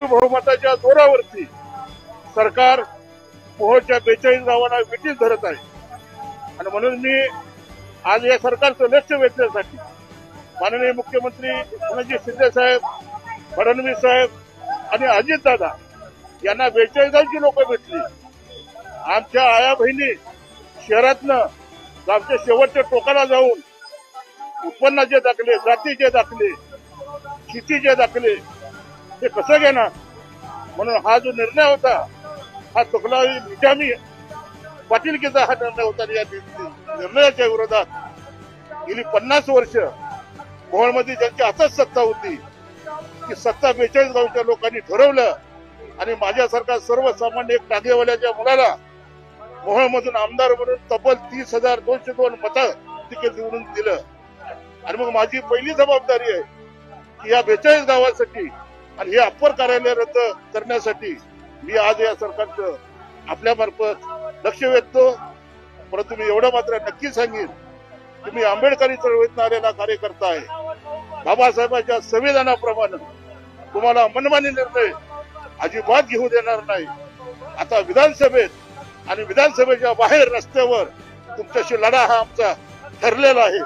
बहुमताच्या जोरावरती सरकार मोहोळच्या 42 गावांना विटीत धरत आहे आणि म्हणून मी आज या सरकारचं लक्ष वेधण्यासाठी माननीय मुख्यमंत्री धनंजय शिंदे साहेब, फडणवीस साहेब आणि अजितदादा यांना 42 लोक भेटली. आमच्या आया बहिणी शहरातनं गावच्या शेवटच्या टोकाला जाऊन उत्पन्नाचे दाखले, जातीचे दाखले, शेतीचे दाखले हे कसं घेणार, म्हणून हा जो निर्णय होता हा चुकला निजामी पाटीलकीचा हा निर्णय होता. या निर्णयाच्या विरोधात गेली 50 वर्ष मोहोळमध्ये ज्यांच्या हातात सत्ता होती ती सत्ता 42 गावच्या लोकांनी ठरवलं आणि माझ्यासारखा सर्वसामान्य एक टाकेवाल्याच्या मुलाला मोहोळमधून आमदार म्हणून तब्बल 30,202 मतं तिकीट निवडून दिलं. आणि मग माझी पहिली जबाबदारी आहे की या 42 गावासाठी आणि हे अप्पर कार्यालय रद्द करण्यासाठी मी आज या सरकारचं आपल्यामार्फत लक्ष वेधतो. परंतु मी एवढं मात्र नक्की सांगेन तुम्ही आंबेडकरी चळवळीतून आलेला कार्यकर्ता आहे. बाबासाहेबांच्या संविधानाप्रमाणे तुम्हाला मनमानी निर्णय अजिबात घेऊ देणार नाही. आता विधानसभेत आणि विधानसभेच्या बाहेर रस्त्यावर तुमच्याशी लढा हा आमचा ठरलेला आहे.